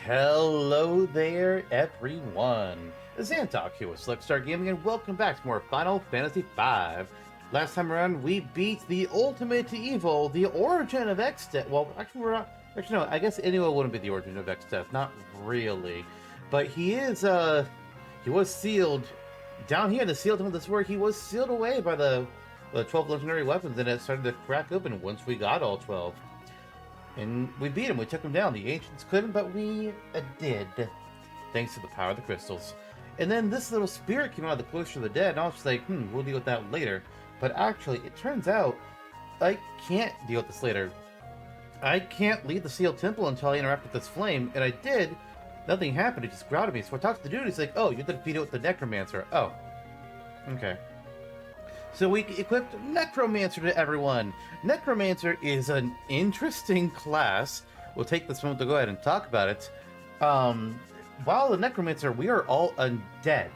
Hello there, everyone. Xantok here with Select Star Gaming, and welcome back to more Final Fantasy V. Last time around, we beat the ultimate evil, the origin of X-Death. Well, actually, we're not. Actually, no. I guess anyone wouldn't be the origin of X-Death. Not really, but he is. He was sealed down here. The sealed of this work. He was sealed away by the 12 legendary weapons, and it started to crack open once we got all 12. And we beat him, we took him down. The ancients couldn't, but we did. Thanks to the power of the crystals. And then this little spirit came out of the cloister of the dead, and I was just like, we'll deal with that later. But actually, it turns out, I can't deal with this later. I can't leave the sealed temple until I interact with this flame, and I did. Nothing happened, it just grounded me. So I talked to the dude, he's like, oh, you have to defeat it with the necromancer. Oh. Okay. So we equipped Necromancer to everyone. Necromancer is an interesting class. We'll take this moment to go ahead and talk about it. While the Necromancer, we are all undead.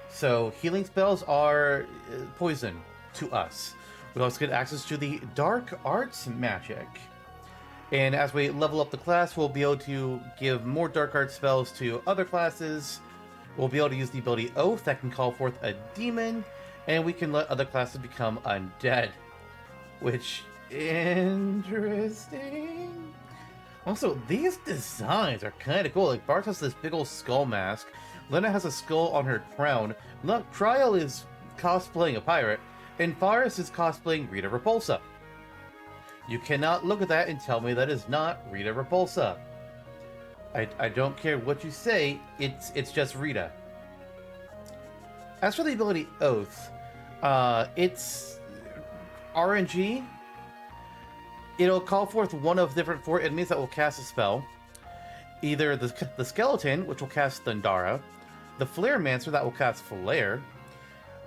So healing spells are poison to us. We also get access to the dark arts magic. And as we level up the class, we'll be able to give more dark arts spells to other classes. We'll be able to use the ability Oath that can call forth a demon. And we can let other classes become undead. Which, interesting. Also, these designs are kind of cool. Like, Bartz has this big old skull mask. Lenna has a skull on her crown. Trial is cosplaying a pirate. And Faris is cosplaying Rita Repulsa. You cannot look at that and tell me that is not Rita Repulsa. I don't care what you say, it's just Rita. As for the ability Oath, it's RNG. It'll call forth one of different 4 enemies that will cast a spell. Either the Skeleton, which will cast Thundara, the Flaremancer that will cast Flare,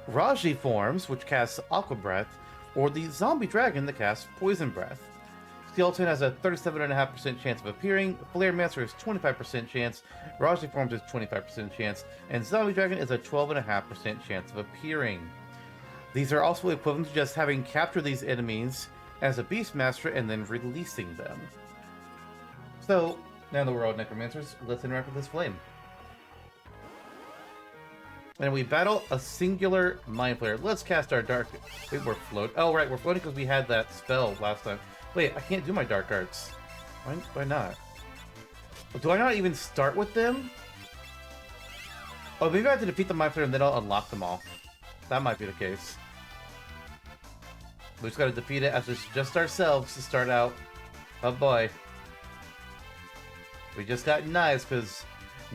Raji Forms, which casts Aqua Breath, or the Zombie Dragon that casts Poison Breath. Skeleton has a 37.5% chance of appearing, Flaremancer is 25% chance, Raji Forms is 25% chance, and Zombie Dragon is a 12.5% chance of appearing. These are also equivalent to just having captured these enemies as a Beastmaster and then releasing them. So, now that we're all Necromancers, let's interact with this flame. And we battle a singular Mind Flayer. Let's cast our dark... Wait, we're floating. Oh, right, we're floating because we had that spell last time. Wait, I can't do my dark arts. Why not? Do I not even start with them? Oh, maybe I have to defeat the Mind Flayer and then I'll unlock them all. That might be the case. We just gotta defeat it as it's just ourselves to start out. Oh boy. We just got knives because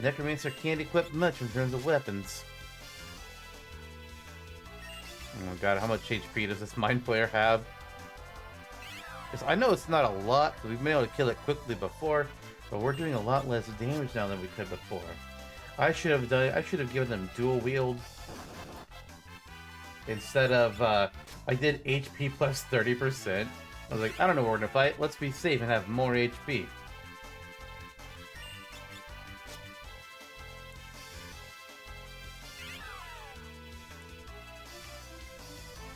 Necromancer can't equip much in terms of weapons. Oh my god, how much HP does this Mind Flayer have? Because I know it's not a lot, because we've been able to kill it quickly before, but we're doing a lot less damage now than we could before. I should have given them dual wield. Instead of, I did HP plus 30%. I was like, I don't know what we're gonna fight. Let's be safe and have more HP.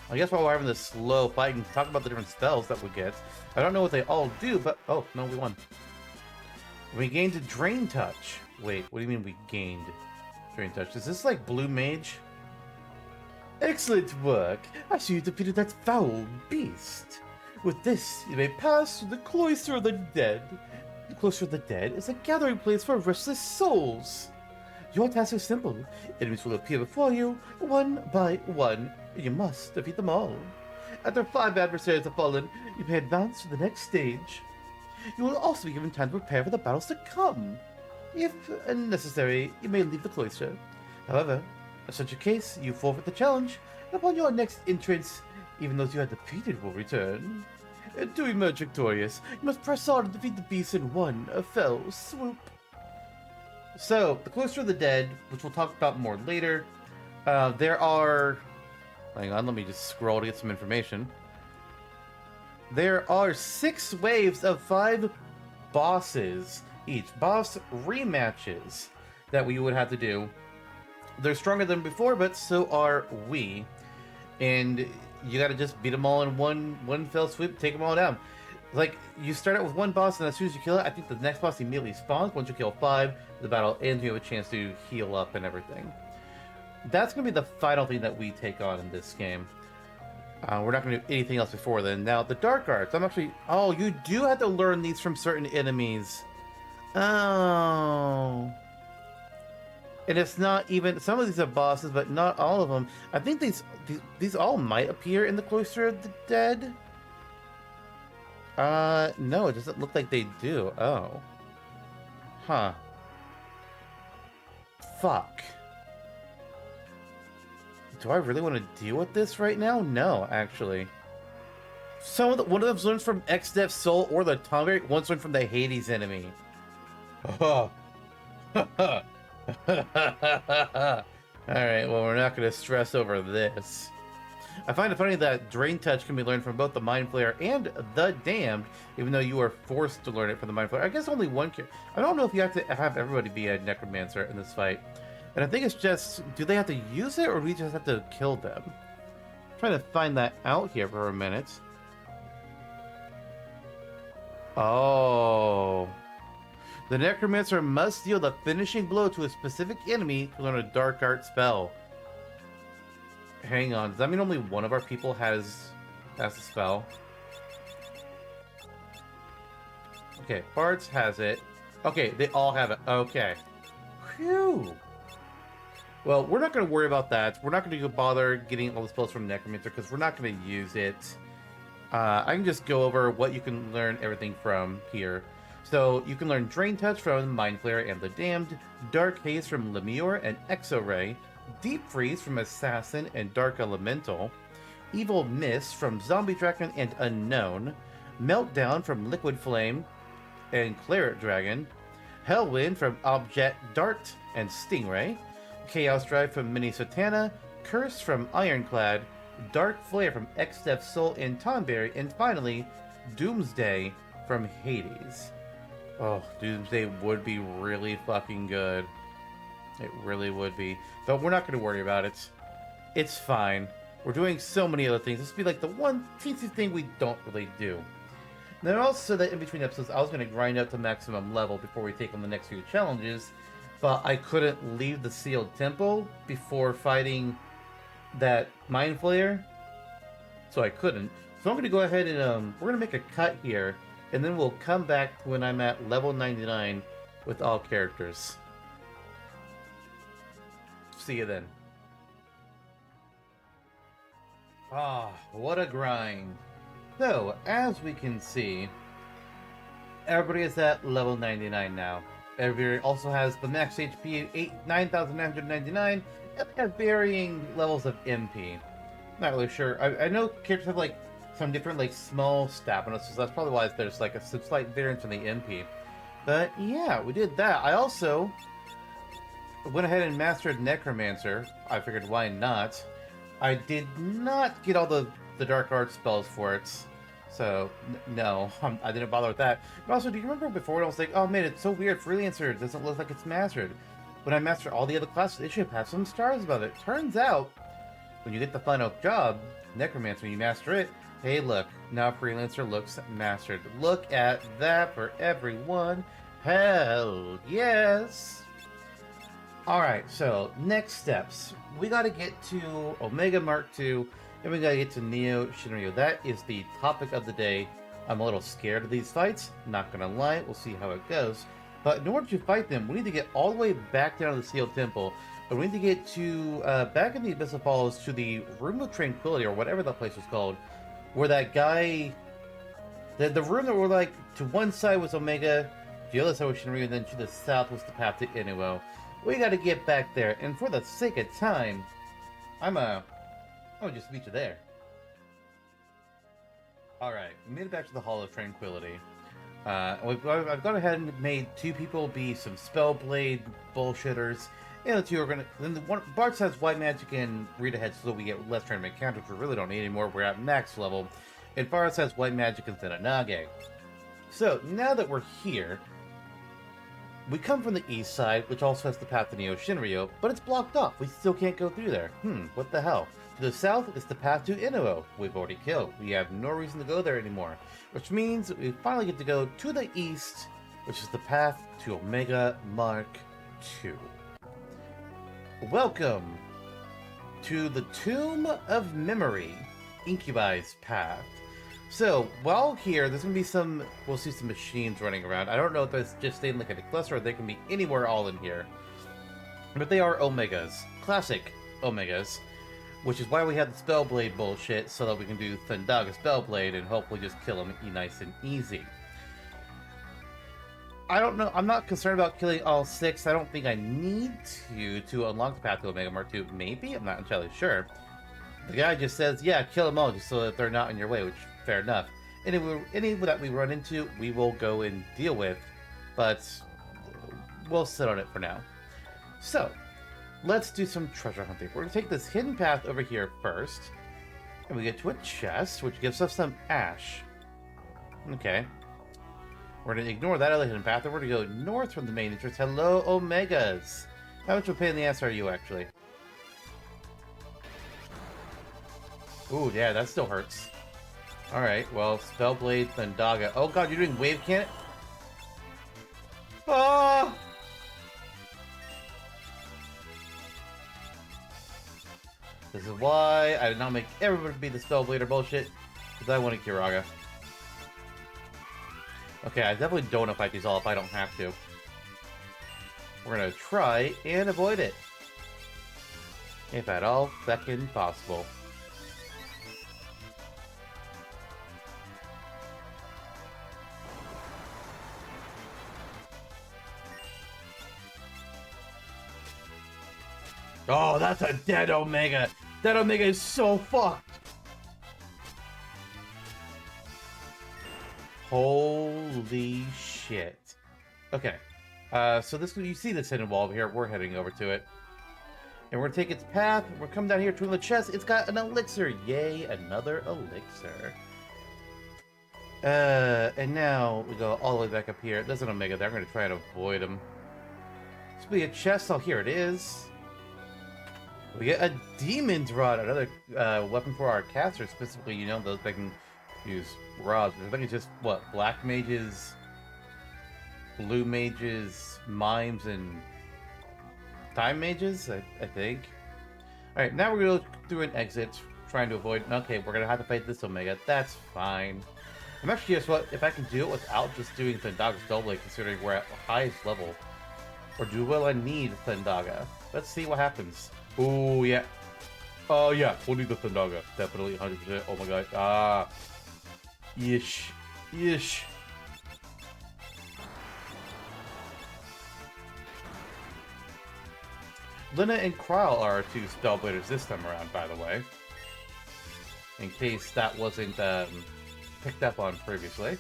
I guess while we're having this slow fight, and talk about the different spells that we get. I don't know what they all do, but... Oh, no, we won. We gained a Drain Touch. Wait, what do you mean we gained Drain Touch? Is this like Blue Mage? Excellent work! I see you defeated that foul beast. With this, you may pass through the Cloister of the Dead. The Cloister of the Dead is a gathering place for restless souls. Your task is simple. Enemies will appear before you, one by one, and you must defeat them all. After 5 adversaries have fallen, you may advance to the next stage. You will also be given time to prepare for the battles to come. If necessary, you may leave the cloister. However, in such a case, you forfeit the challenge, and upon your next entrance, even those you had defeated will return. To emerge victorious, you must press on to defeat the beast in one fell swoop. So, the Cloister of the Dead, which we'll talk about more later, there are... Hang on, let me just scroll to get some information. There are 6 waves of 5 bosses each. Boss rematches that we would have to do. They're stronger than before, but so are we. And you gotta just beat them all in one fell swoop, take them all down. Like, you start out with one boss, and as soon as you kill it, I think the next boss immediately spawns. Once you kill 5, the battle ends, you have a chance to heal up and everything. That's going to be the final thing that we take on in this game. We're not going to do anything else before then. Now, the Dark Arts, I'm actually... Oh, you do have to learn these from certain enemies. Oh... And it's not even... Some of these are bosses, but not all of them. I think these all might appear in the Cloister of the Dead. No, it doesn't look like they do. Oh. Huh. Fuck. Do I really want to deal with this right now? No, actually. One of them's learned from X-Death's Soul or the Tomberry. One's learned from the Hades enemy. Oh. Alright, well, we're not going to stress over this. I find it funny that Drain Touch can be learned from both the Mind Flayer and the Damned, even though you are forced to learn it from the Mind Flayer. I guess only one character. I don't know if you have to have everybody be a Necromancer in this fight. And I think it's just, do they have to use it, or do we just have to kill them? I'm trying to find that out here for a minute. Oh. The Necromancer must deal the finishing blow to a specific enemy to learn a Dark Art spell. Hang on, does that mean only one of our people has the spell? Okay, Bartz has it. Okay, they all have it. Okay. Phew. Well, we're not going to worry about that. We're not going to bother getting all the spells from Necromancer because we're not going to use it. I can just go over what you can learn everything from here. So, you can learn Drain Touch from Mind Flayer and the Damned, Dark Haze from Lemure and Exo-Ray, Deep Freeze from Assassin and Dark Elemental, Evil Mist from Zombie Dragon and Unknown, Meltdown from Liquid Flame and Claret Dragon, Hellwind from Object Dart and Stingray, Chaos Drive from Mini Satana, Curse from Ironclad, Dark Flare from X-Death's Soul and Tomberry, and finally, Doomsday from Hades. Oh, Doomsday would be really fucking good. It really would be. But we're not going to worry about it. It's fine. We're doing so many other things. This would be like the one teensy thing we don't really do. Then also that in between episodes, I was going to grind up to maximum level before we take on the next few challenges. But I couldn't leave the sealed temple before fighting that Mind Flayer. So I couldn't. So I'm going to go ahead and we're going to make a cut here. And then we'll come back when I'm at level 99 with all characters. See you then. Ah, what a grind. So, as we can see, everybody is at level 99 now. Everybody also has the max HP 9,999, and they have varying levels of MP. Not really sure. I know characters have like some different like small stamina, so that's probably why there's like a slight variance in the MP. But yeah, we did that. I also went ahead and mastered Necromancer. I figured why not. I did not get all the Dark Art spells for it. So, no, I didn't bother with that. But also, do you remember before I was like, oh man, it's so weird, Freelancer doesn't look like it's mastered. When I mastered all the other classes, they should have some stars above it. Turns out, when you get the final job, Necromancer, when you master it, hey look, now Freelancer looks mastered. Look at that for everyone. Hell yes! Alright, so, next steps. We gotta get to Omega Mark II, and we gotta get to Neo Shinryu. That is the topic of the day. I'm a little scared of these fights, not gonna lie, we'll see how it goes. But in order to fight them, we need to get all the way back down to the Sealed Temple, and we need to get to, back in the Abyssal Falls, to the Room of Tranquility, or whatever that place was called, where that guy, the room that were like, to one side was Omega, the other side was Shinryu, and then to the south was the path to Inuo. We gotta get back there, and for the sake of time, I'll just meet you there. Alright, we made it back to the Hall of Tranquility. I've gone ahead and made 2 people be some Spellblade bullshitters, and the 2 are gonna... Then Bartz has White Magic and Read Ahead so we get less tournament counters, which we really don't need anymore, we're at max level. And Faris has White Magic and Zenanage. So, now that we're here, We come from the east side, which also has the path to Neo Shinryu, but it's blocked off. We still can't go through there. What the hell? To the south is the path to Inuo. We've already killed. We have no reason to go there anymore. Which means we finally get to go to the east, which is the path to Omega Mark II. Welcome to the Tomb of Memory, Incubi's path. So, while here, there's going to be we'll see some machines running around. I don't know if that's just staying like a cluster or they can be anywhere all in here. But they are Omegas. Classic Omegas. Which is why we have the Spellblade bullshit, so that we can do Thundaga Spellblade and hopefully just kill them nice and easy. I don't know, I'm not concerned about killing all 6. I don't think I need to unlock the path to Omega Mark II. Maybe? I'm not entirely sure. The guy just says, yeah, kill them all just so that they're not in your way, which, fair enough. Any that we run into, we will go and deal with, but we'll sit on it for now. So, let's do some treasure hunting. We're going to take this hidden path over here first, and we get to a chest, which gives us some ash. Okay. We're going to ignore that other hidden path, and we're going to go north from the main entrance. Hello, Omegas! How much of a pain in the ass are you, actually? Ooh, yeah, that still hurts. Alright, well, Spellblade, Thundaga. Oh god, you're doing wave cannon? Ah! This is why I did not make everybody be the Spellblader bullshit, because I want a Kiraga. Okay, I definitely don't want to fight these all if I don't have to. We're gonna try and avoid it. If at all feckin' possible. Oh, that's a dead Omega! That Omega is so fucked! Holy shit. Okay. So you see this hidden wall over here. We're heading over to it. And we're gonna take its path. We're coming down here to the chest. It's got an elixir. Yay, another elixir. And now we go all the way back up here. There's an Omega there. I'm gonna try and avoid him. This will be a chest. Oh, here it is. We get a Demon's Rod, another weapon for our casters, specifically, you know, those that can use rods. I think it's just, what, black mages, blue mages, mimes, and time mages, I think. Alright, now we're going to go through an exit, trying to avoid... Okay, we're going to have to fight this Omega. That's fine. I'm actually curious what if I can do it without just doing Thundaga's Double, considering we're at the highest level. Or will I need Thundaga? Let's see what happens. Oh, yeah. Oh, yeah. We'll need the Thundaga. Definitely, 100%. Oh, my God. Ah. Yeesh. Yeesh. Lenna and Kryl are our 2 Spellbladers this time around, by the way. In case that wasn't picked up on previously.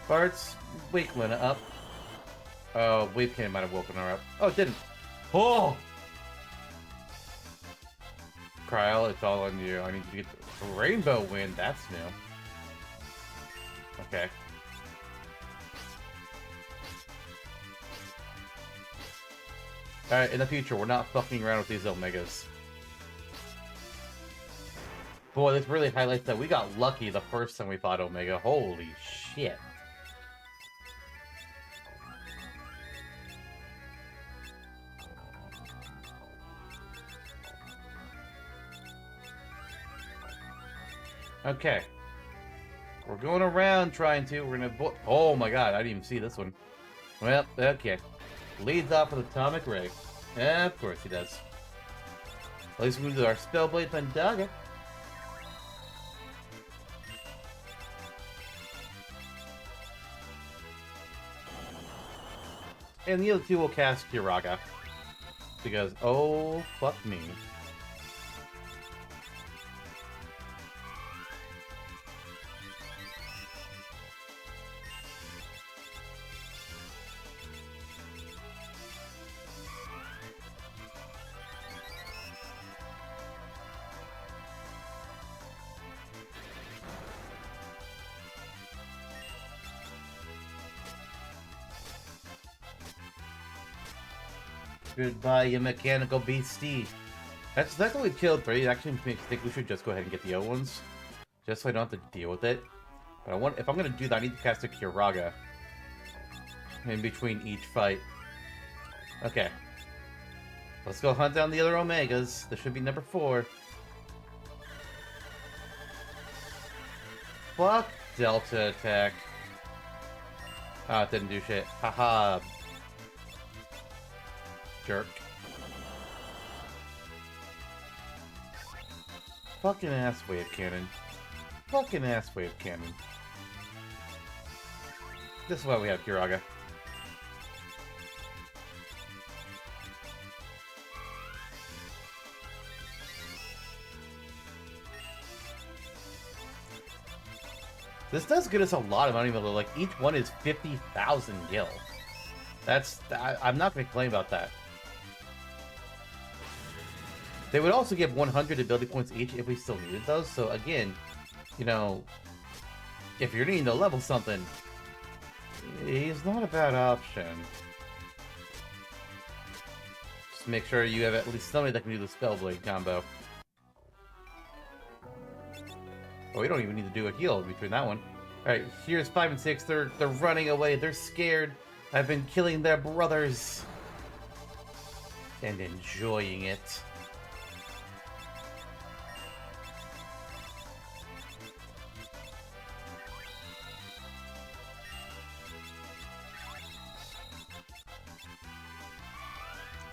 Bartz, wake Lenna up. Oh, Wave Cannon might have woken her up. Oh, it didn't. Oh! Kryl, it's all on you. I need to get the Rainbow Wind. That's new. Okay. Alright, in the future, we're not fucking around with these Omegas. Boy, this really highlights that we got lucky the first time we fought Omega. Holy shit. Okay. We're going around trying to. We're gonna... Oh my god, I didn't even see this one. Well, okay. Leads off with Atomic Ray. Of course he does. At least we do our Spellblade Thundaga. And the other 2 will cast Kiraga. Because, oh, fuck me. Goodbye, you mechanical beastie. That's what we killed 3. It actually makes me think we should just go ahead and get the other ones. Just so I don't have to deal with it. But if I'm gonna do that, I need to cast a Kiraga in between each fight. Okay. Let's go hunt down the other Omegas. This should be number 4. Fuck Delta attack. Ah, it didn't do shit. Haha. Jerk. Fucking ass wave cannon. Fucking ass wave cannon. This is why we have Kiraga. This does get us a lot of money, though. Like, each one is 50,000 gil. I'm not going to complain about that. They would also give 100 ability points each if we still needed those. So again, you know, if you're needing to level something, he's not a bad option. Just make sure you have at least somebody that can do the Spellblade combo. Oh, we don't even need to do a heal between that one. Alright, here's 5 and 6. They're running away. They're scared. I've been killing their brothers. And enjoying it.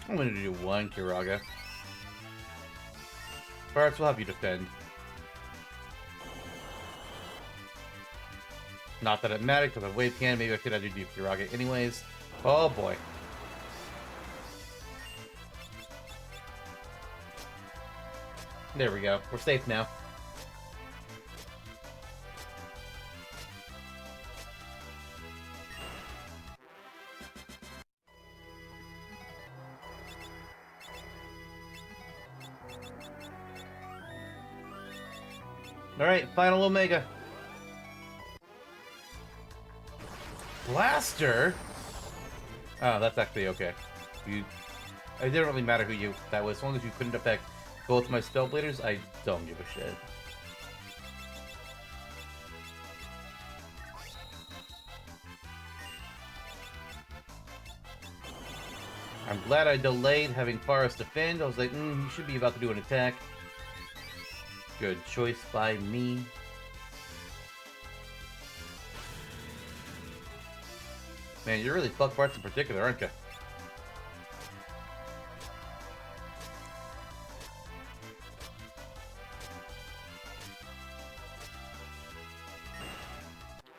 I'm gonna do 1 Kiraga. Bartz will have you defend. Not that it mattered, because I wave cannon, maybe I could have to do Kiraga anyways. Oh boy. There we go. We're safe now. Alright, final Omega. Blaster? Oh, that's actually okay. It didn't really matter who that was. As long as you couldn't affect both my Spellbladers, I don't give a shit. I'm glad I delayed having Faris defend. I was like, he should be about to do an attack. Good choice by me. Man, you're really fucked Bartz in particular, aren't you?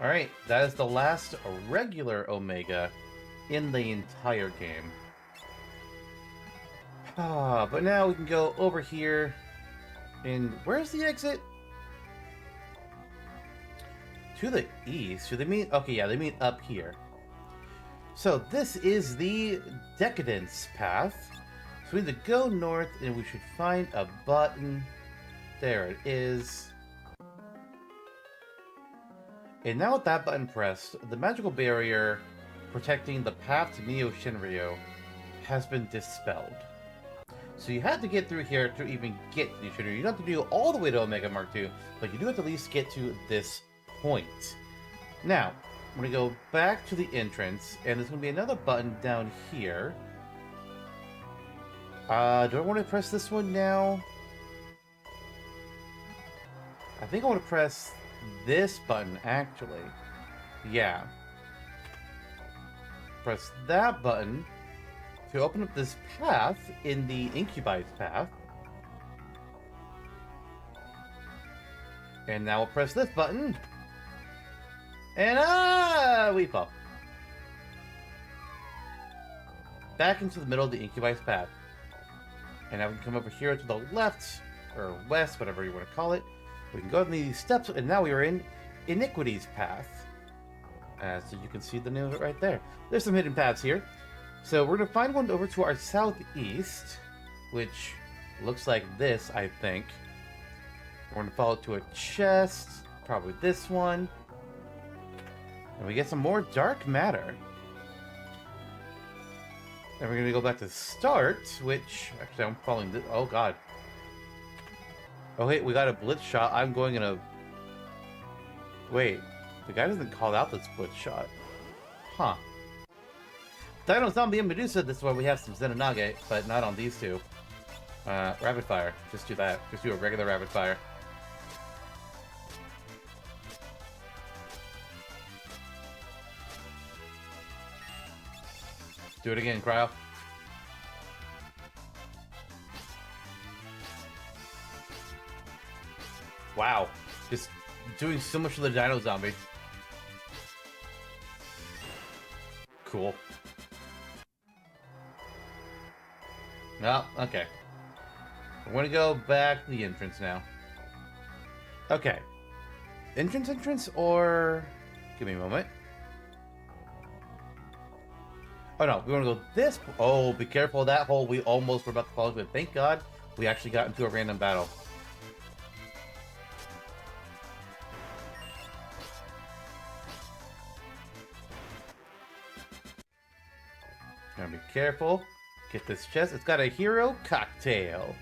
Alright, that is the last regular Omega in the entire game. But now we can go over here. And where's the exit? To the east. Do they mean? Okay, yeah, they mean up here. So this is the Decadence path. So we need to go north and we should find a button. There it is. And now with that button pressed, the magical barrier protecting the path to Neo Shinryu has been dispelled. So you had to get through here to even get to Neo Shinryu. You don't have to do all the way to Omega Mark II, but you do have to at least get to this point. Now, I'm going to go back to the entrance, and there's going to be another button down here. Do I want to press this one now? I think I want to press this button, actually. Yeah. Press that button to open up this path in the Incubi's path. And now we'll press this button. And we fall. Back into the middle of the Incubi's path. And now we can come over here to the left, or west, whatever you want to call it. We can go up these steps, and now we are in Iniquity's path. So you can see the name of it right there. There's some hidden paths here. So we're going to find one over to our southeast, which looks like this, I think. We're going to follow it to a chest, probably this one. And we get some more dark matter. And we're gonna go back to start, which actually I'm following this. Oh god. Oh wait, we got a blitz shot. I'm going in a. Wait, the guy doesn't call out this blitz shot. Huh. Dino Zombie and Medusa, this is why we have some Zenonage, but not on these two. Rapid fire. Just do that. Just do a regular rapid fire. Do it again, Cryo. Wow. Just doing so much of the Dino Zombie. Cool. Oh, okay. We're gonna go back to the entrance now. Okay. Entrance, or... Give me a moment. Oh no, we want to go this... Oh, be careful of that hole. We almost were about to fall into it. Thank God we actually got into a random battle. Gotta be careful. Get this chest. It's got a hero cocktail.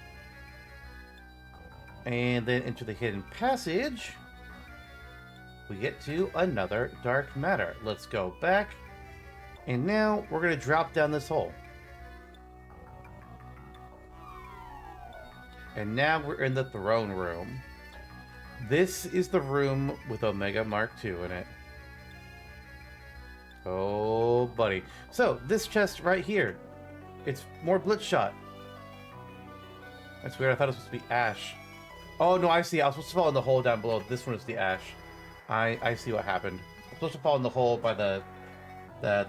And then into the hidden passage, we get to another dark matter. Let's go back. And now we're going to drop down this hole. And now we're in the throne room. This is the room with Omega Mark II in it. Oh, buddy. So, this chest right here. It's more blitz shot. That's weird. I thought it was supposed to be ash. Oh, no, I see. I was supposed to fall in the hole down below. This one is the ash. I see what happened. I'm supposed to fall in the hole by the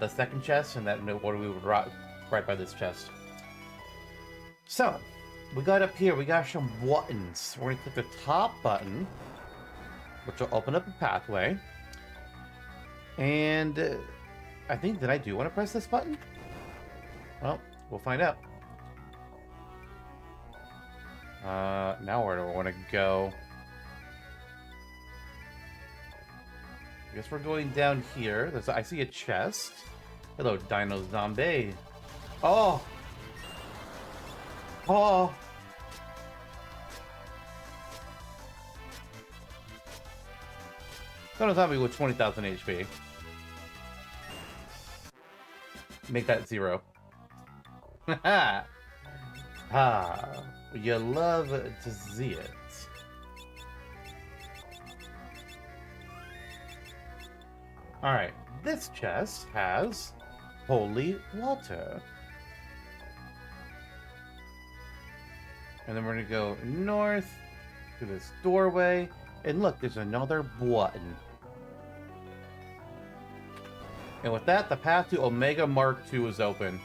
second chest, and that what we would right by this chest. So, we got up here. We got some buttons. We're going to click the top button, which will open up a pathway. And I think that I do want to press this button. Well, we'll find out. Now where do I want to go? I guess we're going down here. I see a chest. Hello, Dino Zombie. Oh! Oh! Dino Zombie with 20,000 HP. Make that 0. Ah! You love to see it. Alright, this chest has holy water. And then we're gonna go north to this doorway. And look, there's another button. And with that, the path to Omega Mark II is open.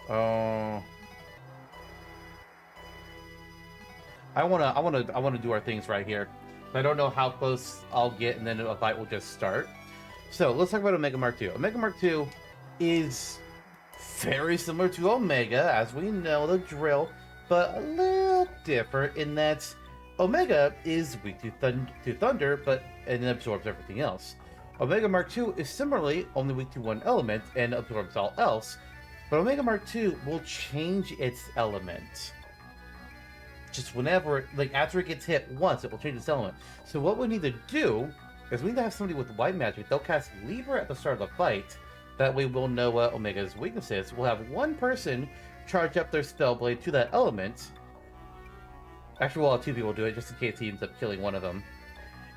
Oh. I wanna do our things right here. I don't know how close I'll get, and then a fight will just start. So let's talk about Omega Mark II. Omega Mark II is very similar to Omega, as we know the drill, but a little different in that Omega is weak to thunder, and absorbs everything else. Omega Mark II is similarly only weak to one element and absorbs all else, but Omega Mark II will change its element. Just whenever, like after it gets hit once, it will change its element. So what we need to do is we need to have somebody with white magic. They'll cast Libra at the start of the fight. That way we'll know what Omega's weakness is. We'll have one person charge up their Spellblade to that element. Actually, we'll have two people do it just in case he ends up killing one of them.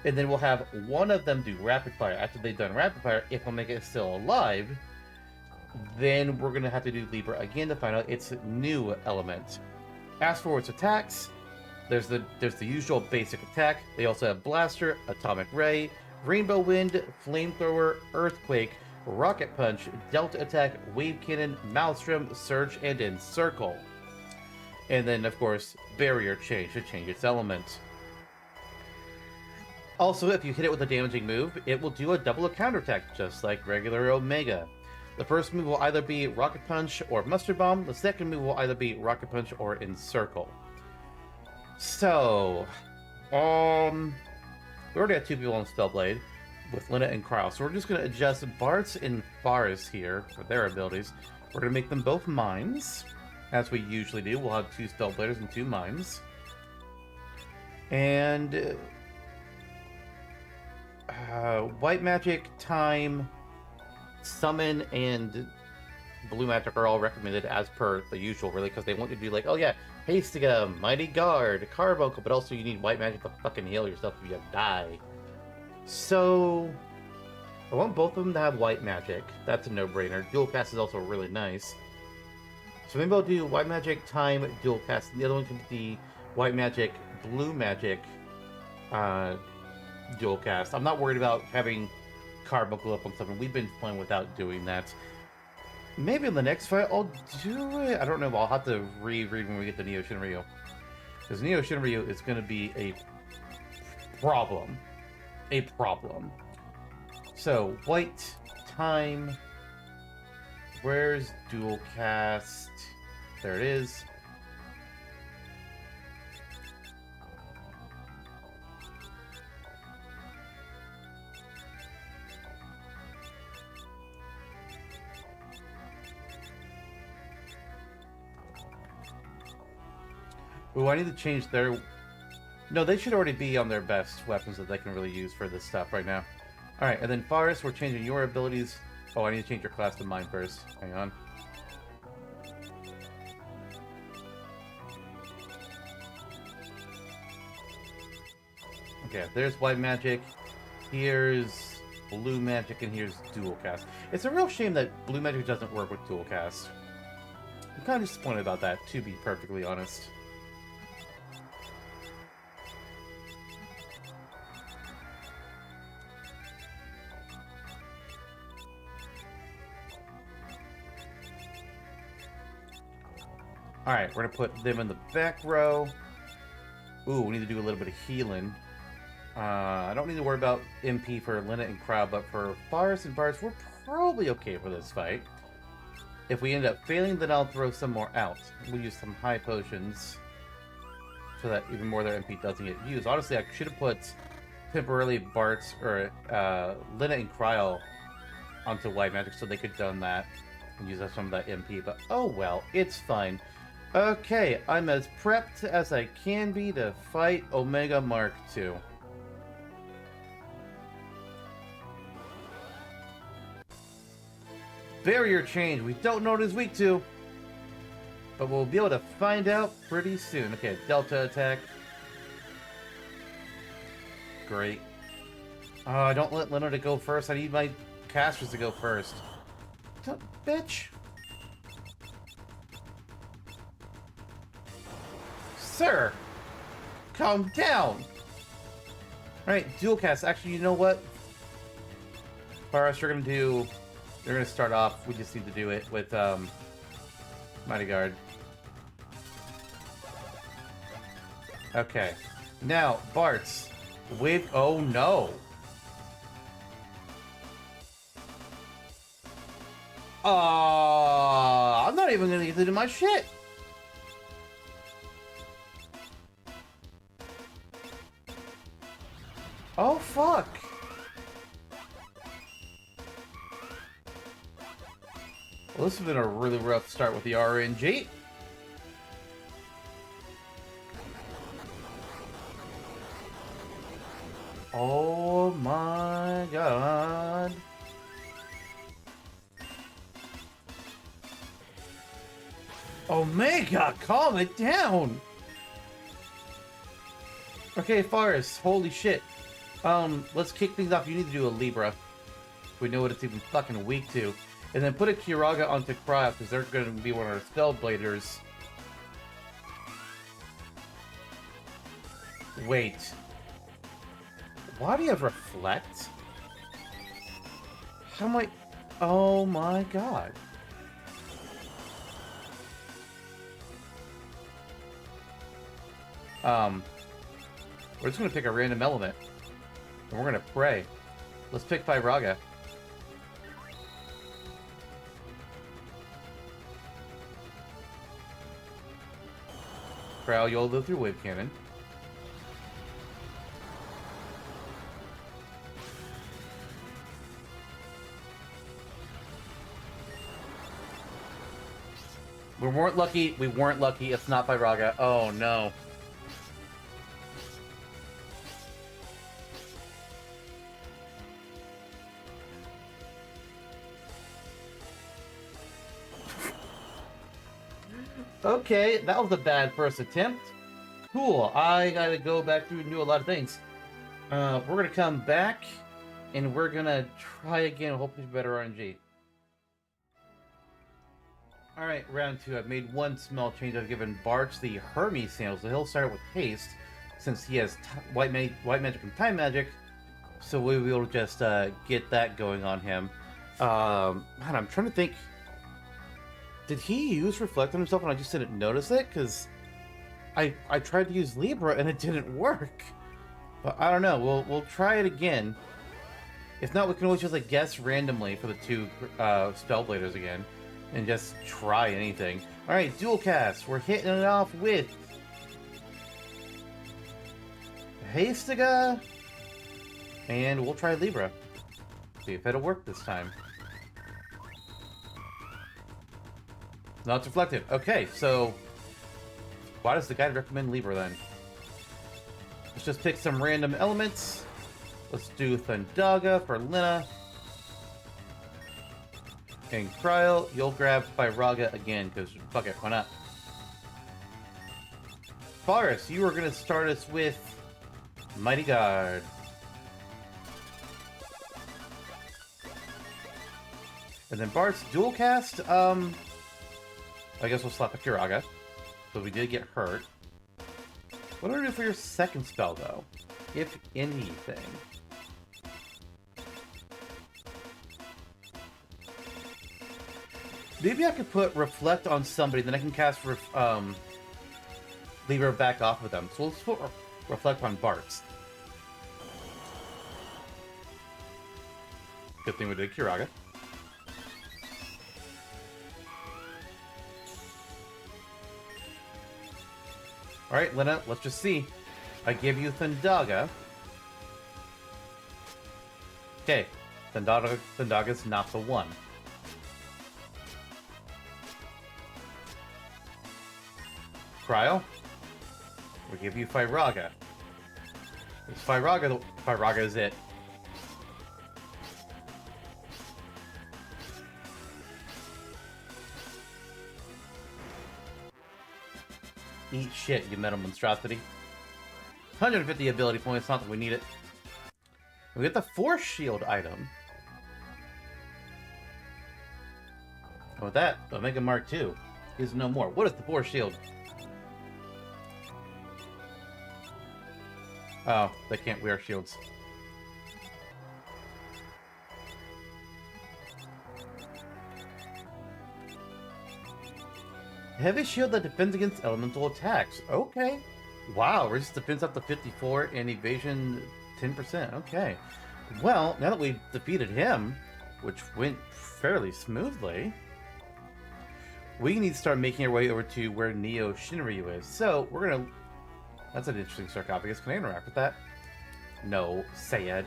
And then we'll have one of them do Rapid Fire. After they've done Rapid Fire, if Omega is still alive, then we're going to have to do Libra again to find out its new element. As for its attacks, there's the usual basic attack. They also have Blaster, Atomic Ray, Rainbow Wind, Flamethrower, Earthquake, Rocket Punch, Delta Attack, Wave Cannon, Maelstrom, Surge, and Encircle. And then, of course, Barrier Change to change its element. Also, if you hit it with a damaging move, it will do a double counterattack, just like regular Omega. The first move will either be Rocket Punch or Mustard Bomb. The second move will either be Rocket Punch or Encircle. So, we already have two people on Spellblade. with Lenna and Kyle. So we're just going to adjust Bartz and Faris here for their abilities. We're going to make them both mines, as we usually do. We'll have 2 Spellbladers and 2 mines. And White Magic, Time, Summon, and Blue Magic are all recommended as per the usual, really, because they want you to do like, oh yeah, haste to get a Mighty Guard, Carbuncle, but also you need White Magic to fucking heal yourself if you die. So I want both of them to have White Magic. That's a no-brainer. Dual Cast is also really nice. So maybe I'll do White Magic, Time, Dual Cast, and the other one can be White Magic, Blue Magic, Dual Cast. I'm not worried about having Carbuncle up on something. We've been playing without doing that. Maybe in the next fight I'll do it. I don't know. I'll have to reread when we get to Neo Shinryu. Because Neo Shinryu is going to be a problem. A problem. So, White, Time. Where's Dual Cast? There it is. Ooh, I need to change their... No, they should already be on their best weapons that they can really use for this stuff right now. Alright, and then Faris, we're changing your abilities. Oh, I need to change your class to mine first. Hang on. Okay, there's White Magic. Here's Blue Magic, and here's Dual Cast. It's a real shame that Blue Magic doesn't work with Dual Cast. I'm kind of disappointed about that, to be perfectly honest. Alright, we're gonna put them in the back row. Ooh, we need to do a little bit of healing. I don't need to worry about MP for Lenna and Crowd, but for Faris and Bartz, we're probably okay for this fight. If we end up failing, then I'll throw some more out. We'll use some high potions so that even more of their MP doesn't get used. Honestly, I should have put temporarily Bartz or Lenna and Cryo onto White Magic so they could have done that and use some of that MP, but oh well, it's fine. Okay, I'm as prepped as I can be to fight Omega Mark II. Barrier change. We don't know what it's weak to, but we'll be able to find out pretty soon. Okay, Delta attack. Great. Don't let Leonard go first. I need my casters to go first. Bitch. Sir, calm down. Alright, dual cast. Actually, you know what? Faris, you're gonna start off. We just need to do it with Mighty Guard. Okay. Now, Bartz. With oh no. I'm not even gonna get to do my shit. Oh fuck. Well, this has been a really rough start with the RNG. Oh my god. Omega, calm it down. Okay, Faris, holy shit. Let's kick things off. You need to do a Libra. We know what it's even fucking weak to. And then put a Kiraga onto Cryo, because they're going to be one of our Spellbladers. Wait. Why do you have Reflect? How am I... Oh my god. We're just going to pick a random element. And we're going to pray. Let's pick Kiraga. Cryo YOLO through Wave Cannon. We weren't lucky. We weren't lucky. It's not by Raga. Oh, no. Okay, that was a bad first attempt. Cool. I gotta go back through and do a lot of things. We're gonna come back, and we're gonna try again. Hopefully, better RNG. All right, round 2. I've made one small change. I've given Bartz the Hermes sandals, so he'll start with haste, since he has white magic and time magic. So we will just get that going on him. Man, I'm trying to think. Did he use reflect on himself and I just didn't notice it? Because I tried to use Libra and it didn't work. But I don't know. We'll try it again. If not, we can always just like guess randomly for the 2 Spellbladers again. And just try anything. Alright, dual cast. We're hitting it off with Hastiga. And we'll try Libra. See if it'll work this time. No, it's reflected. Okay, so why does the guide recommend Libra then? Let's just pick some random elements. Let's do Thundaga for Lenna. And Cryo, you'll grab Raga again, because fuck it, why not? Faris, you are going to start us with Mighty Guard. And then Bart's dual cast, I guess we'll slap a Kiraga. So we did get hurt. What do I do for your second spell, though? If anything. Maybe I could put Reflect on somebody, then I can cast Libra back off of them. So let's put Reflect on Bartz. Good thing we did Kiraga. Alright, Lenna, let's just see. I give you Thundaga. Okay, Thundaga's not the one. Cryo, we'll give you Firaga. It's Firaga is it. Eat shit, you metal monstrosity. 150 ability points, not that we need it. We get the Force Shield item. And with that, Omega Mark II is no more. What is the Force Shield? Oh, they can't wear shields. Heavy shield that defends against elemental attacks. Okay. Wow, resist defense up to 54 and evasion 10%. Okay. Well, now that we've defeated him, which went fairly smoothly, we need to start making our way over to where Neo Shinryu is. So, we're gonna... That's an interesting sarcophagus. Can I interact with that? No. Sad.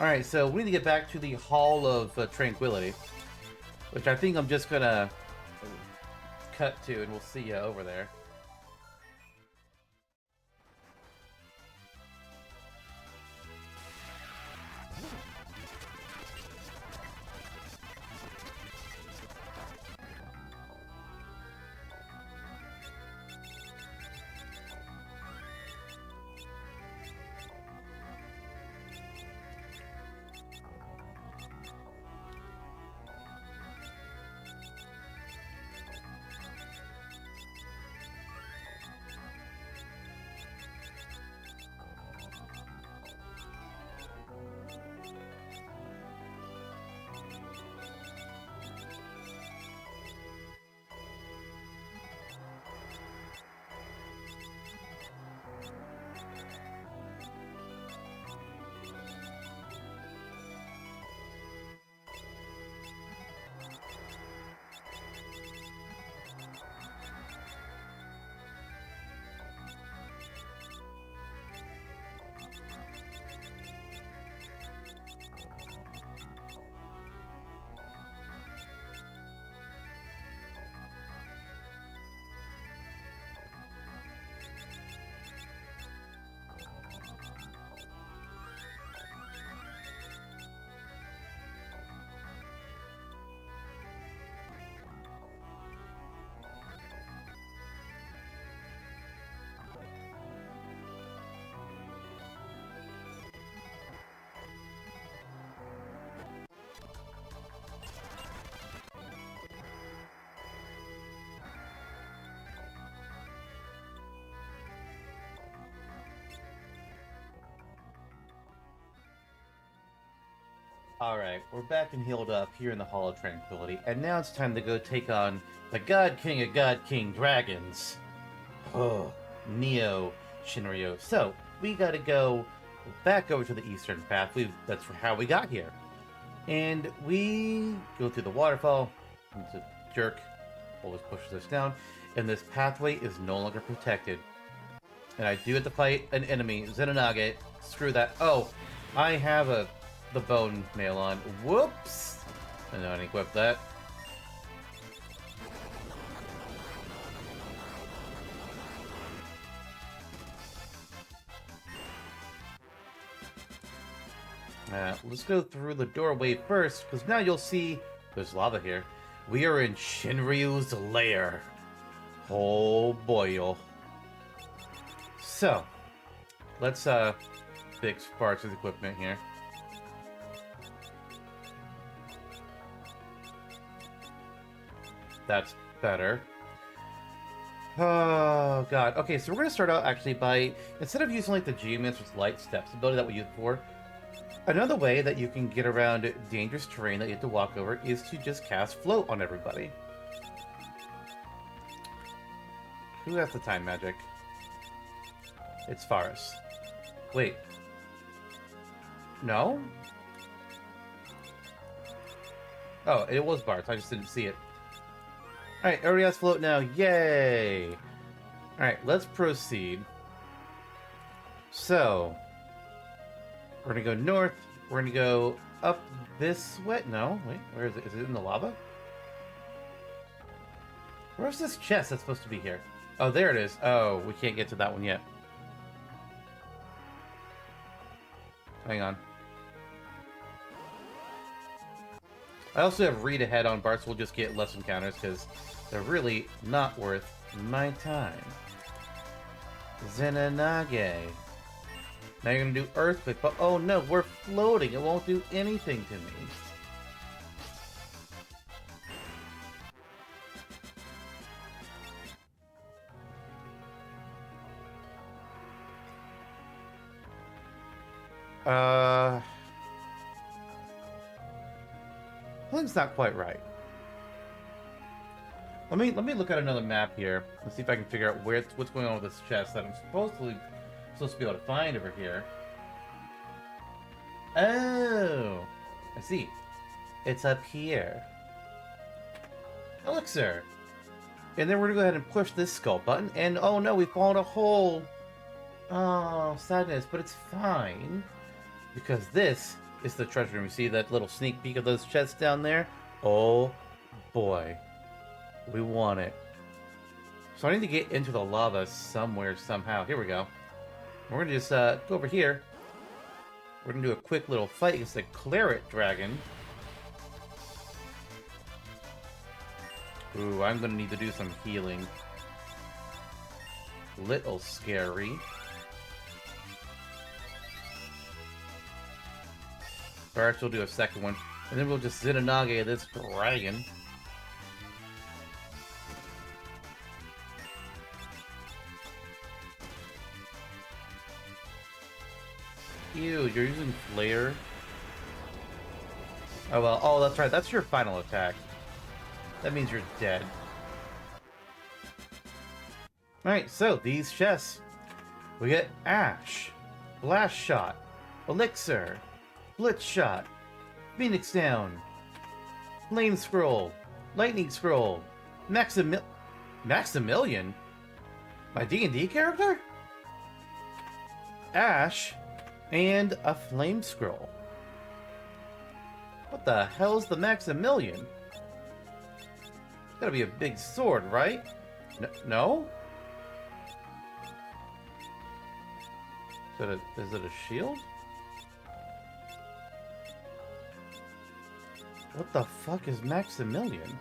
Alright, so we need to get back to the Hall of Tranquility, which I think I'm just gonna cut to, and we'll see you over there. Alright, we're back and healed up here in the Hall of Tranquility, and now it's time to go take on the God King of God King Dragons. Oh, Neo Shinryu. So, we gotta go back over to the Eastern Path. That's how we got here. And we go through the waterfall. It's a jerk. Always pushes us down. And this pathway is no longer protected. And I do have to fight an enemy, Zenonage. Screw that. Oh, I have the bone nail on. Whoops! I know I didn't equip that. Let's go through the doorway first, because now you'll see there's lava here. We are in Shinryu's lair. Oh boy. So, let's fix Bartz' equipment here. That's better. Oh god. Okay, so we're gonna start out actually by, instead of using like the Geomancer's Light Steps ability that we used before, another way that you can get around dangerous terrain that you have to walk over is to just cast Float on everybody. Who has the time magic? It's Faris. Wait. No? Oh, it was Bartz. I just didn't see it. Alright, everybody has Float now. Yay! Alright, let's proceed. So, we're gonna go north. We're gonna go up this way. No, wait, where is it? Is it in the lava? Where's this chest that's supposed to be here? Oh, there it is. Oh, we can't get to that one yet. Hang on. I also have read ahead on Bartz, so we'll just get less encounters because they're really not worth my time. Zenonage. Now you're gonna do Earthquake, but oh no, we're floating. It won't do anything to me. Something's not quite right. Let me look at another map here and see if I can figure out what's going on with this chest that I'm supposed to be able to find over here. Oh, I see. It's up here. Elixir. And then we're gonna go ahead and push this skull button, and oh no, we found a hole. Oh, sadness, but it's fine. Because this is the treasure room. You see that little sneak peek of those chests down there? Oh boy. We want it. So I need to get into the lava somewhere, somehow. Here we go. We're gonna just go over here. We're gonna do a quick little fight against the Claret Dragon. Ooh, I'm gonna need to do some healing. Little scary. First, we'll do a second one, and then we'll just Zenonage this dragon. Ew, you're using Flare? Oh well, oh that's right, that's your final attack. That means you're dead. Alright, so these chests. We get Ash, Blast Shot, Elixir, Blitz Shot, Phoenix Down, Flame Scroll, Lightning Scroll, Maximilian? My D&D character? Ash, and a Flame Scroll. What the hell's the Maximilian? It's gotta be a big sword, right? No? Is it a shield? What the fuck is Maximilian?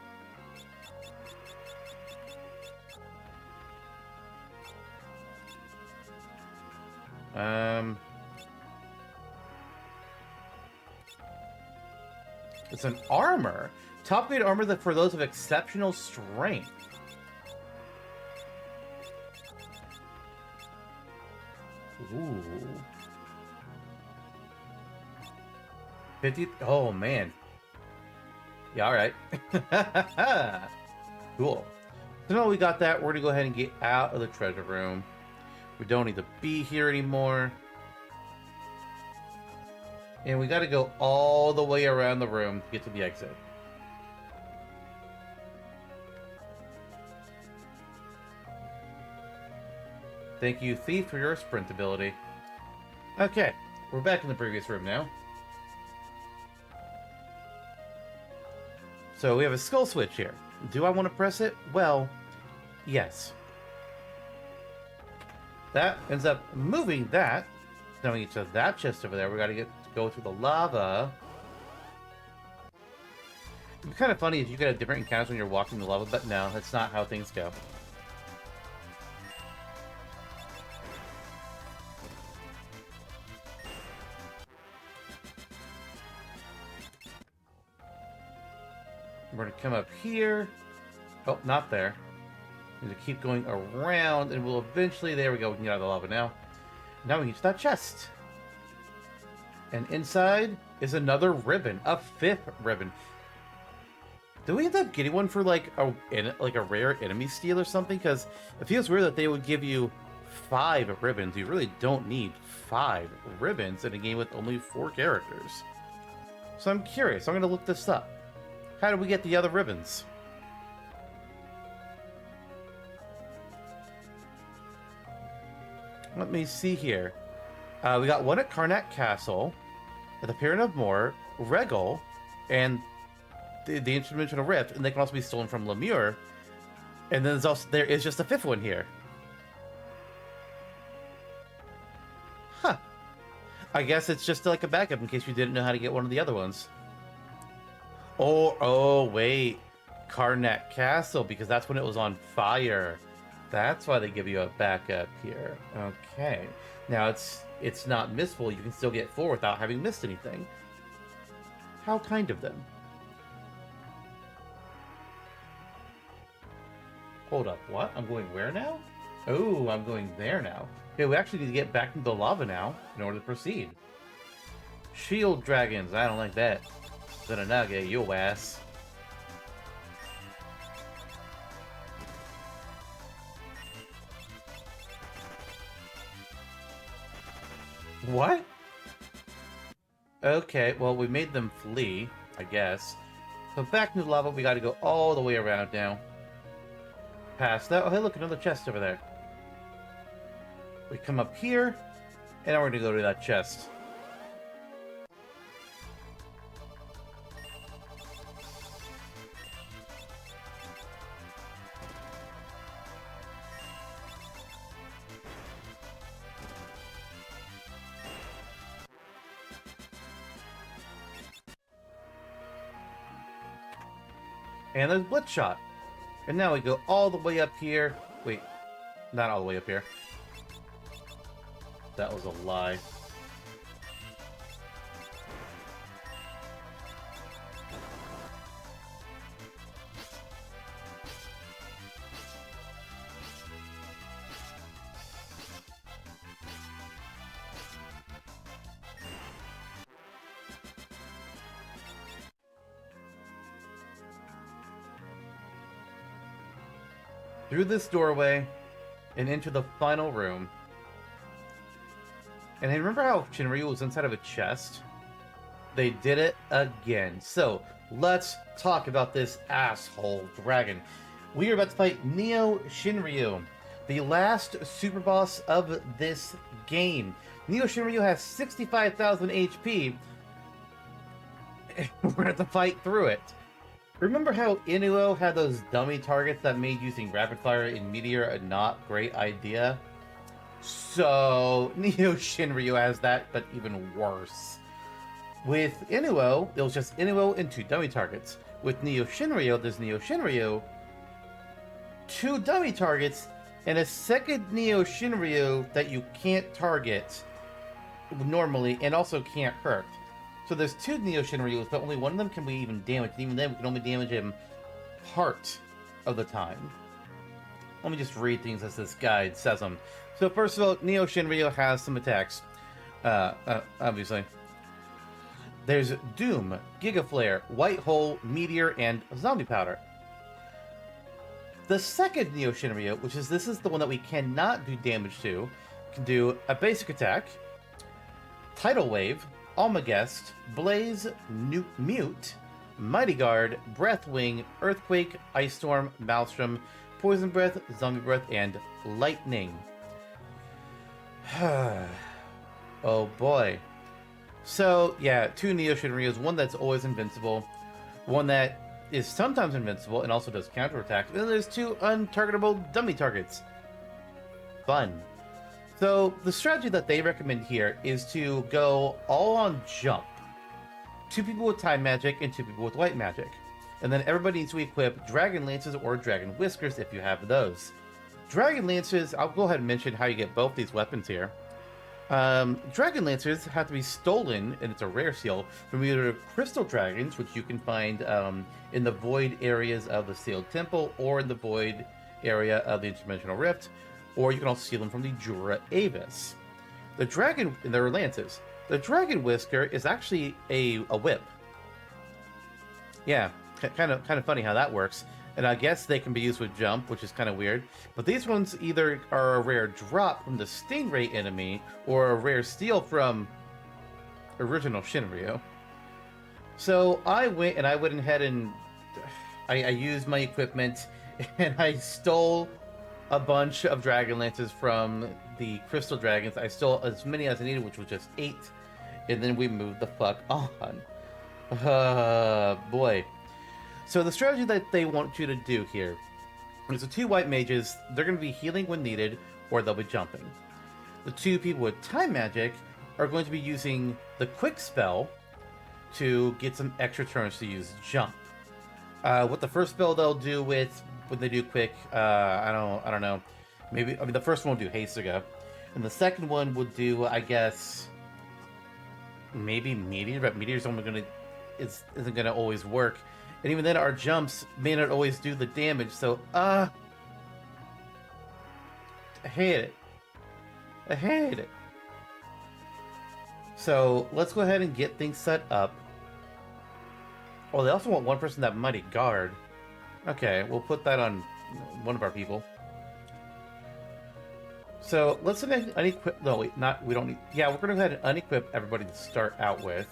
It's an armor. Top grade armor that for those of exceptional strength. Ooh. 50. Oh, man. Yeah, all right. Cool. So now we got that. We're going to go ahead and get out of the treasure room. We don't need to be here anymore. And we got to go all the way around the room to get to the exit. Thank you, Thief, for your sprint ability. Okay, we're back in the previous room now. So we have a skull switch here. Do I want to press it? Well, yes. That ends up moving that. Then we get to that chest over there. We got to go through the lava. It's kind of funny is you could have different encounters when you're walking the lava, but no, that's not how things go. We're going to come up here. Oh, not there. We need to keep going around, and we'll eventually... There we go. We can get out of the lava now. Now we can get to that chest. And inside is another ribbon. A 5th ribbon. Did we end up getting one for, like a rare enemy steal or something? Because it feels weird that they would give you 5 ribbons. You really don't need 5 ribbons in a game with only 4 characters. So I'm curious. I'm going to look this up. How did we get the other ribbons? Let me see here. We got one at Karnak Castle, at the Pyramid of Moor, Regal, and the Interdimensional Rift, and they can also be stolen from Lemure. And then there is just a 5th one here. Huh. I guess it's just like a backup in case you didn't know how to get one of the other ones. Oh, wait. Karnak Castle, because that's when it was on fire. That's why they give you a backup here. Okay. Now, it's not missable. You can still get 4 without having missed anything. How kind of them. Hold up, what? I'm going where now? Oh, I'm going there now. Okay, we actually need to get back into the lava now in order to proceed. Shield dragons, I don't like that. Zenanage, yo ass. What? Okay, well, we made them flee, I guess. So back into the lava, we gotta go all the way around now. Past that. Oh, hey, look, another chest over there. We come up here, and now we're gonna go to that chest. And there's Blitzshot. And now we go all the way up here. Wait, not all the way up here. That was a lie. Through this doorway and into the final room. And I remember how Shinryu was inside of a chest? They did it again. So let's talk about this asshole dragon. We are about to fight Neo Shinryu, the last super boss of this game. Neo Shinryu has 65,000 HP. We're going to have to fight through it. Remember how Inuo had those dummy targets that made using rapid fire in Meteor a not great idea? So, Neo Shinryu has that, but even worse. With Inuo, it was just Inuo and 2 dummy targets. With Neo Shinryu, there's Neo Shinryu, 2 dummy targets, and a second Neo Shinryu that you can't target normally and also can't hurt. So there's 2 Neo Shinryus, but only one of them can we even damage. And even then, we can only damage him part of the time. Let me just read things as this guide says them. So first of all, Neo Shinryu has some attacks, obviously. There's Doom, Giga Flare, White Hole, Meteor, and Zombie Powder. The second Neo Shinryu, which is this is the one that we cannot do damage to, can do a basic attack, Tidal Wave, Almagest, Blaze, Mute, Mighty Guard, Breath Wing, Earthquake, Ice Storm, Maelstrom, Poison Breath, Zombie Breath, and Lightning. Oh boy. So, yeah, two Neo Shinryus, one that's always invincible, one that is sometimes invincible and also does counterattack, and then there's two untargetable dummy targets. Fun. So, the strategy that they recommend here is to go all on jump. 2 people with time magic and 2 people with light magic. And then everybody needs to equip Dragon Lances or Dragon Whiskers if you have those. Dragon Lances, I'll go ahead and mention how you get both these weapons here. Dragon Lancers have to be stolen, and it's a rare seal, from either Crystal Dragons, which you can find in the Void areas of the Sealed Temple, or in the Void area of the Interdimensional Rift, or you can also steal them from the Jura Avis. The Dragon, and there are Lances. The Dragon Whisker is actually a whip. Yeah, kind of funny how that works. And I guess they can be used with jump, which is kind of weird. But these ones either are a rare drop from the Stingray enemy, or a rare steal from original Shinryu. So I went ahead and I used my equipment, and I stole a bunch of Dragon Lances from the Crystal Dragons. I stole as many as I needed, which was just 8. And then we moved the fuck on. Boy. So the strategy that they want you to do here is the 2 white mages, they're going to be healing when needed, or they'll be jumping. The 2 people with time magic are going to be using the quick spell to get some extra turns to use jump. What the first spell they'll do with when they do quick, I don't know. The first one will do Hastiga, and the second one will do, I guess, maybe Meteor, but Meteor's only isn't gonna always work. And even then, our jumps may not always do the damage, so, I hate it. I hate it. So, let's go ahead and get things set up. Oh, they also want one person that Mighty Guard. Okay, we'll put that on one of our people. So, let's unequip... No, wait, we don't need... Yeah, we're going to go ahead and unequip everybody to start out with.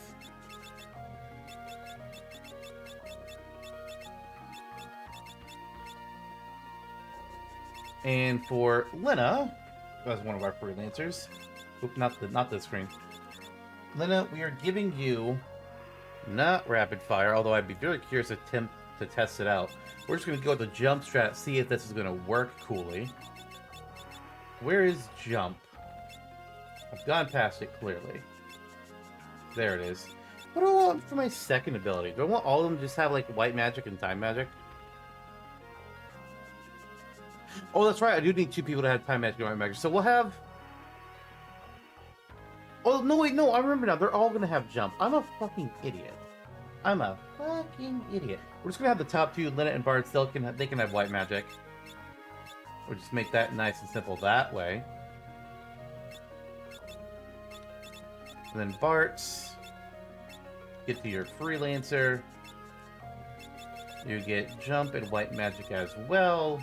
And for Lenna, as one of our freelancers, oop, not this screen. Lenna, we are giving you not rapid fire, although I'd be very curious to attempt to test it out. We're just going to go with the jump strat, see if this is going to work coolly. Where is jump? I've gone past it clearly. There it is. What do I want for my second ability? Do I want all of them to just have like white magic and time magic? Oh, that's right. I do need 2 people to have time magic and white magic. So we'll have... Oh, no, wait, no. I remember now. They're all going to have jump. I'm a fucking idiot. I'm a fucking idiot. We're just going to have the top 2, Lenna and Bartz. They can have white magic. We'll just make that nice and simple that way. And then Bartz. Get to your freelancer. You get jump and white magic as well.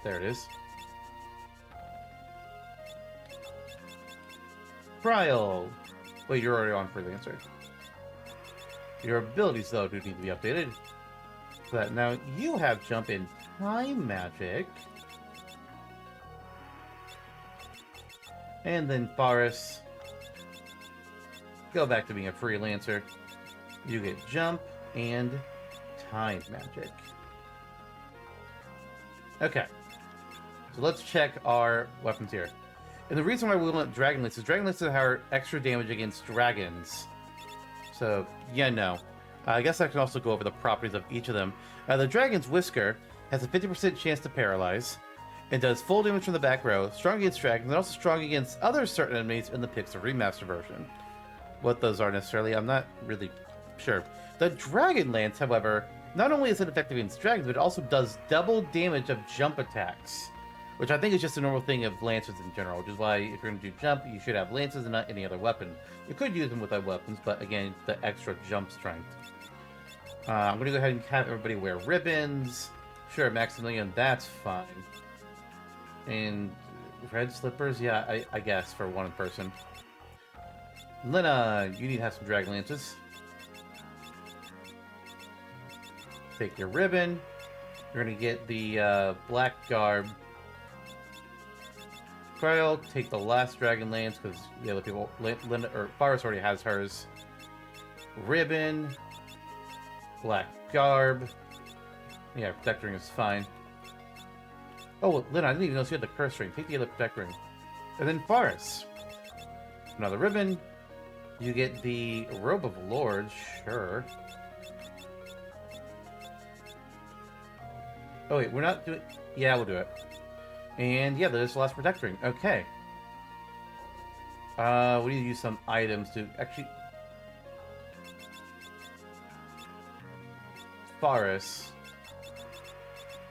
There it is. Trial. Wait, you're already on freelancer. Your abilities, though, do need to be updated. So that now you have jump in time magic. And then Faris. Go back to being a freelancer. You get jump and time magic. Okay. So let's check our weapons here. And the reason why we want Dragon Lances have extra damage against dragons. So, yeah, no. I guess I can also go over the properties of each of them. The Dragon's Whisker has a 50% chance to paralyze, and does full damage from the back row, strong against dragons, and also strong against other certain enemies in the Pixel Remaster version. What those are necessarily, I'm not really sure. The Dragon Lance, however, not only is it effective against dragons, but it also does double damage of jump attacks. Which I think is just a normal thing of lancers in general, which is why if you're going to do jump, you should have lances and not any other weapon. You could use them with other weapons, but again, the extra jump strength. I'm going to go ahead and have everybody wear ribbons. Sure, Maximilian, that's fine. And red slippers? Yeah, I guess, for one person. Lenna, you need to have some dragon lances. Take your ribbon. You're going to get the black garb. Cryo, take the last dragon lance, because the other people... Lenna, or Faris already has hers. Ribbon. Black garb. Yeah, protect ring is fine. Oh, Lenna, I didn't even know she had the curse ring. Take the other protect ring. And then Faris. Another ribbon. You get the robe of lords, sure. Oh wait, we're not doing... Yeah, we'll do it. And yeah, there's the last protect ring. Okay. We need to use some items to actually... Faris.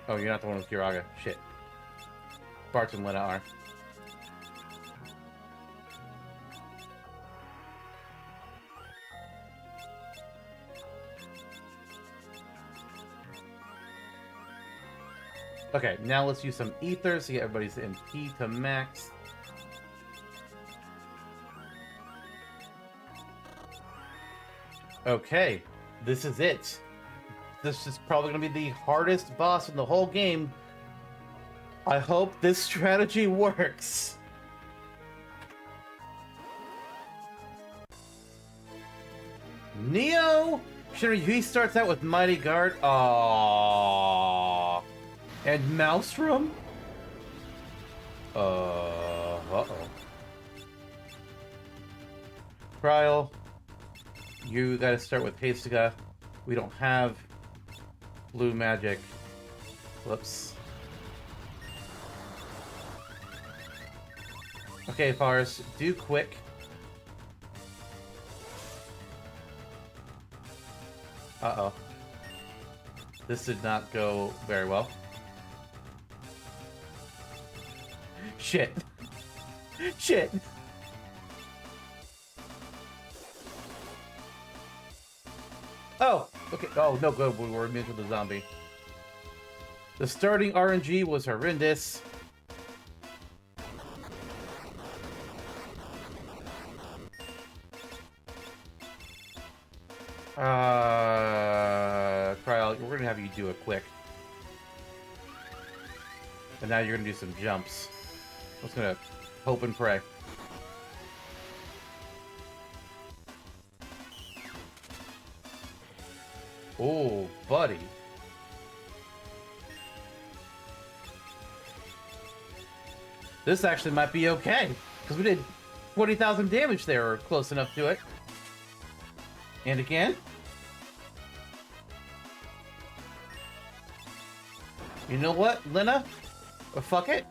Oh, you're not the one with Kiraga. Shit. Bartz and Lenna are. Okay, now let's use some ethers to get everybody's MP to max. Okay, this is it. This is probably going to be the hardest boss in the whole game. I hope this strategy works. Neo! Shinryu, he starts out with Mighty Guard. Aww. And Maelstrom? Uh-oh. Cryo, you gotta start with Hastuga. We don't have blue magic. Whoops. Okay, Faris, do quick. Uh-oh. This did not go very well. Shit. Shit. Oh, okay. Oh, no good. We were immune to the zombie. The starting RNG was horrendous. Cryo, we're gonna have you do it quick. And now you're gonna do some jumps. I'm just gonna hope and pray. Oh, buddy. This actually might be okay, because we did 20,000 damage there, or close enough to it. And again. You know what, Lenna? Fuck it.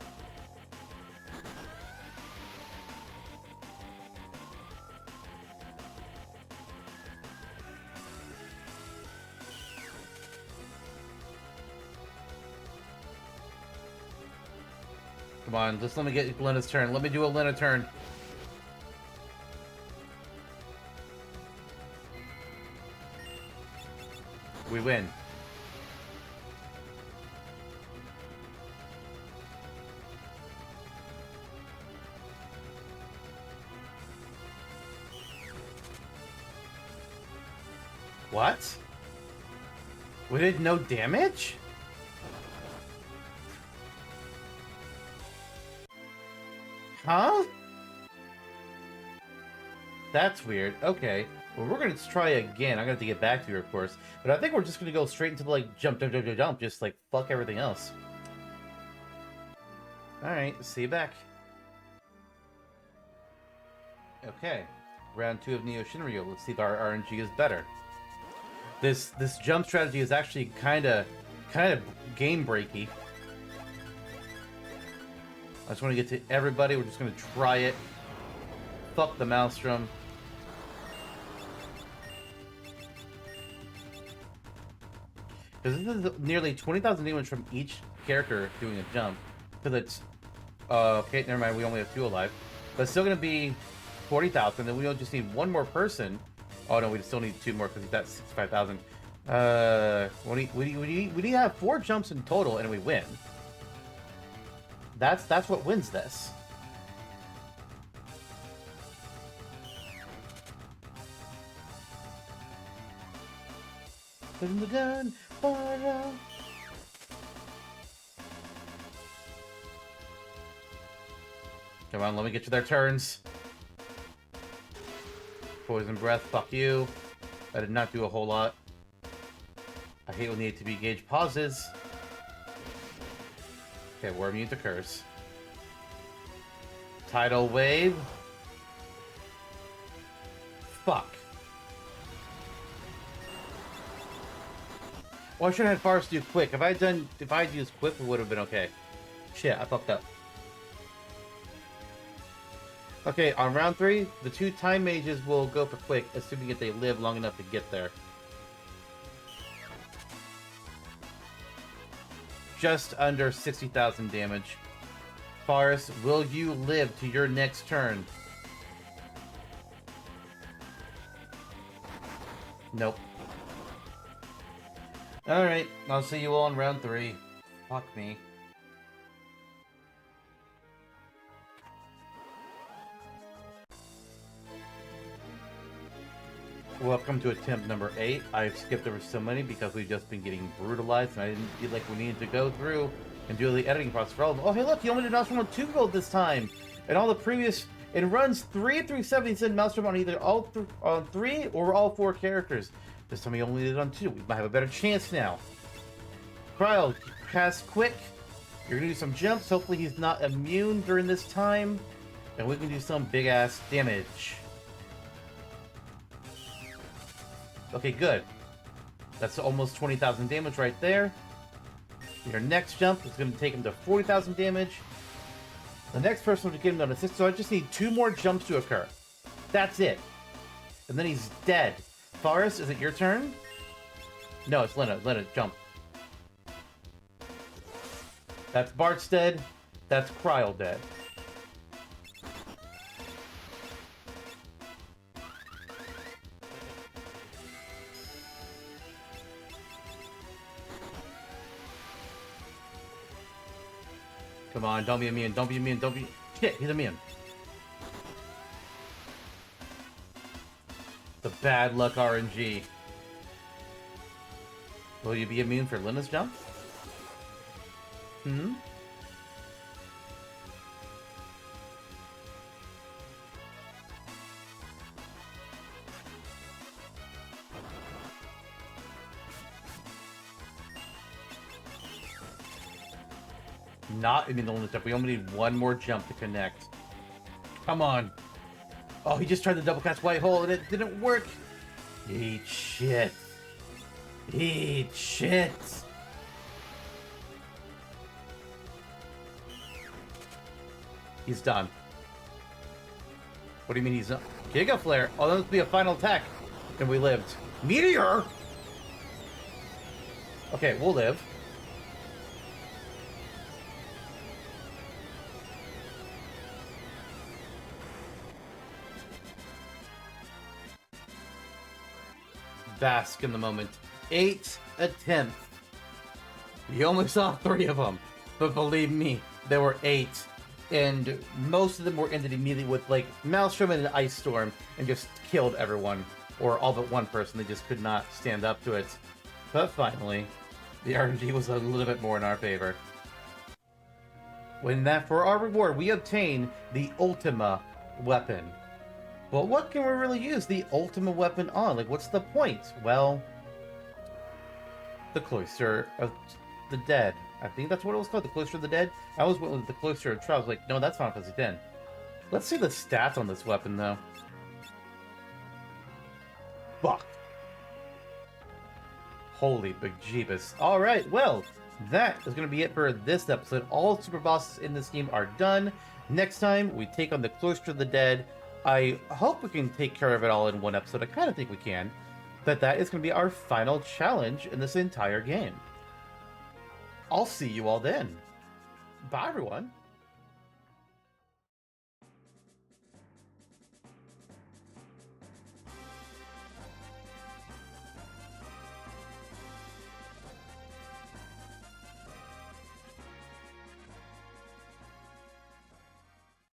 Come on, just let me get Lenna's turn. Let me do a Lenna turn. We win. What? We did no damage? Huh? That's weird. Okay. Well, we're gonna try again. I'm gonna have to get back to you, of course. But I think we're just gonna go straight into, like, jump, jump, jump, jump, jump. Just, like, fuck everything else. Alright, see you back. Okay. Round 2 of Neo Shinryu. Let's see if our RNG is better. This jump strategy is actually kind of game breaky. I just want to get to everybody. We're just going to try it. Fuck the Maelstrom. Because this is nearly 20,000 damage from each character doing a jump. Because it's... okay, never mind. We only have 2 alive. But it's still going to be 40,000. Then we only just need 1 more person. Oh, no, we still need 2 more because he's at 65,000. We need to have 4 jumps in total, and we win. That's what wins this. Dun, come on, let me get you their turns. Poison breath, fuck you. I did not do a whole lot. I hate when the ATB gauge pauses. Okay, we're immune to curse. Tidal wave. Fuck. Well, I should have had Faris do quick. If I'd used quick, it would have been okay. Shit, I fucked up. Okay, on round 3, the 2 time mages will go for quick, assuming that they live long enough to get there. Just under 60,000 damage. Faris, will you live to your next turn? Nope. Alright, I'll see you all in round 3. Fuck me. Welcome to attempt number 8. I've skipped over so many because we've just been getting brutalized and I didn't feel like we needed to go through and do the editing process for all of them. Oh, hey look, you only did Maelstrom on 2 gold this time! And all the previous... It runs 3 370s in Maelstrom on either on 3 or all 4 characters. This time he only did it on 2. We might have a better chance now. Cryo, cast quick. You're gonna do some jumps. Hopefully he's not immune during this time. And we can do some big-ass damage. Okay, good. That's almost 20,000 damage right there. Your next jump is going to take him to 40,000 damage. The next person will get him down to 6, so I just need 2 more jumps to occur. That's it. And then he's dead. Faris, is it your turn? No, it's Lenna. Lenna, jump. That's Bartz dead. That's Cryo dead. Come on, don't be immune, don't be immune, don't be... Shit, he's immune. The bad luck RNG. Will you be immune for Lenna's jump? Hmm? Not immune to Lenna's jump. We only need 1 more jump to connect. Come on. Oh, he just tried to double cast White Hole and it didn't work. Eat shit. Eat shit. He's done. What do you mean he's done? Giga Flare. Oh, that must be a final attack. And we lived. Meteor? Okay, we'll live. Bask in the moment. 8 attempts. You only saw 3 of them, but believe me, there were 8, and most of them were ended immediately with like Maelstrom and an Ice Storm, and just killed everyone, or all but 1 person. They just could not stand up to it. But finally, the RNG was a little bit more in our favor. When that, for our reward, we obtain the Ultima weapon. But what can we really use the Ultima weapon on? Like, what's the point? Well, the Cloister of the Dead. I think that's what it was called, the Cloister of the Dead. I always went with the Cloister of Trials. Like, no, that's Final Fantasy X. Let's see the stats on this weapon, though. Fuck. Holy bejeebus. Alright, well, that is going to be it for this episode. All super bosses in this game are done. Next time, we take on the Cloister of the Dead. I hope we can take care of it all in one episode. I kind of think we can. But that is going to be our final challenge in this entire game. I'll see you all then. Bye, everyone.